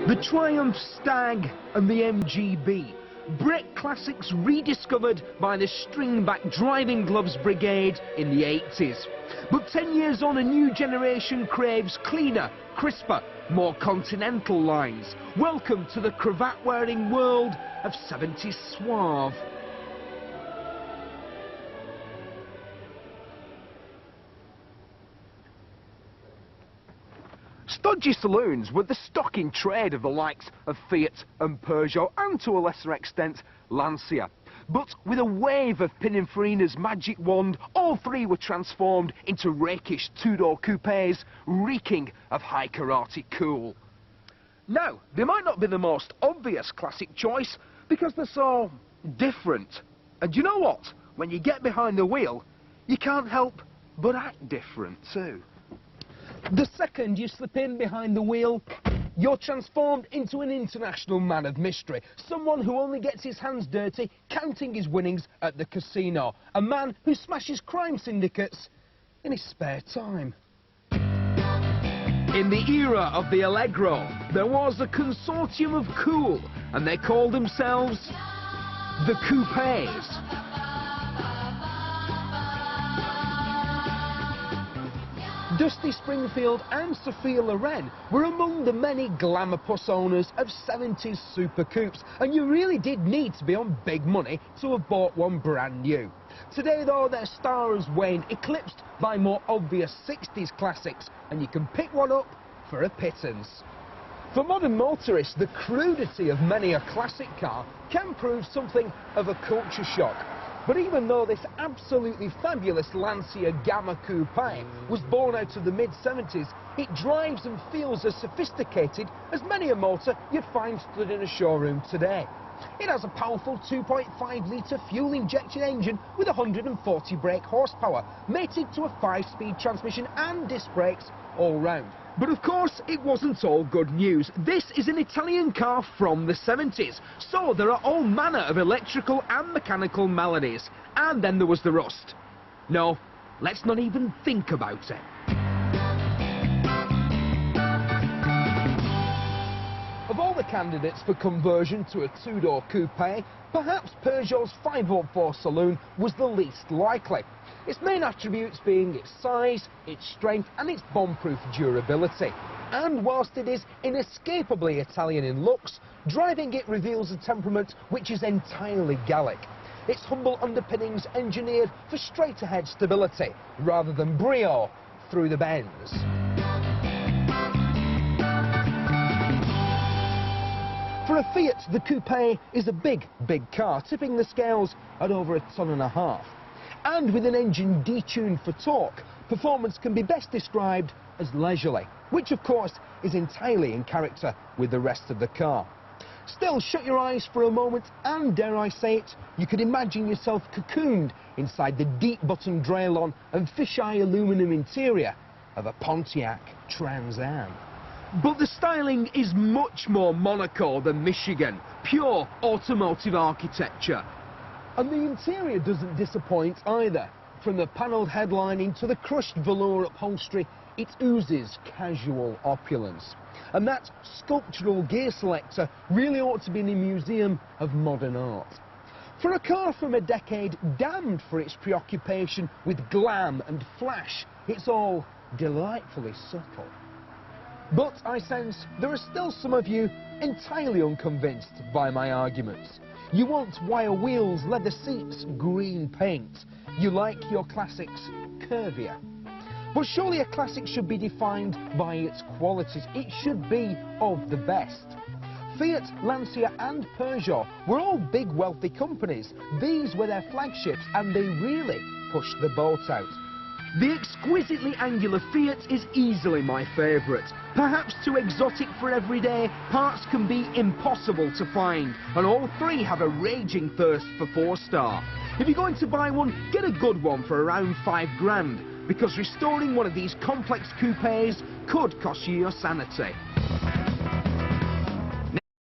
The Triumph Stag and the MGB, Brit classics rediscovered by the string-back driving gloves brigade in the 80s. But 10 years on, a new generation craves cleaner, crisper, more continental lines. Welcome to the cravat-wearing world of 70s suave. Stodgy saloons were the stock in trade of the likes of Fiat and Peugeot, and to a lesser extent Lancia. But with a wave of Pininfarina's magic wand, all three were transformed into rakish two-door coupes, reeking of high karate cool. Now, they might not be the most obvious classic choice, because they're so different. And you know what? When you get behind the wheel, you can't help but act different too. The second you slip in behind the wheel, you're transformed into an international man of mystery. Someone who only gets his hands dirty counting his winnings at the casino. A man who smashes crime syndicates in his spare time. In the era of the Allegro, there was a consortium of cool, and they called themselves the Coupes. Dusty Springfield and Sophia Loren were among the many glamour-puss owners of 70s super coupes, and you really did need to be on big money to have bought one brand new. Today though, their star has waned, eclipsed by more obvious 60s classics, and you can pick one up for a pittance. For modern motorists, the crudity of many a classic car can prove something of a culture shock. But even though this absolutely fabulous Lancia Gamma Coupe was born out of the mid-70s, it drives and feels as sophisticated as many a motor you'd find stood in a showroom today. It has a powerful 2.5-litre fuel-injection engine with 140 brake horsepower, mated to a 5-speed transmission and disc brakes all round. But of course, it wasn't all good news. This is an Italian car from the 70s, so there are all manner of electrical and mechanical maladies. And then there was the rust. No, let's not even think about it. Of all the candidates for conversion to a two-door coupe, perhaps Peugeot's 504 saloon was the least likely. Its main attributes being its size, its strength and its bomb-proof durability. And whilst it is inescapably Italian in looks, driving it reveals a temperament which is entirely Gallic. Its humble underpinnings engineered for straight-ahead stability, rather than brio through the bends. For a Fiat, the coupe is a big car, tipping the scales at over 1.5 tons. And with an engine detuned for torque, performance can be best described as leisurely, which of course is entirely in character with the rest of the car. Still, shut your eyes for a moment and, dare I say it, you could imagine yourself cocooned inside the deep-buttoned Draylon and fisheye aluminium interior of a Pontiac Trans Am. But the styling is much more Monaco than Michigan, pure automotive architecture. And the interior doesn't disappoint either. From the panelled headlining to the crushed velour upholstery, it oozes casual opulence. And that sculptural gear selector really ought to be in a museum of modern art. For a car from a decade damned for its preoccupation with glam and flash, it's all delightfully subtle. But I sense there are still some of you entirely unconvinced by my arguments. You want wire wheels, leather seats, green paint. You like your classics curvier. But surely a classic should be defined by its qualities. It should be of the best. Fiat, Lancia and Peugeot were all big wealthy companies. These were their flagships and they really pushed the boat out. The exquisitely angular Fiat is easily my favourite. Perhaps too exotic for everyday, parts can be impossible to find, and all three have a raging thirst for 4-star. If you're going to buy one, get a good one for around £5 grand, because restoring one of these complex coupes could cost you your sanity.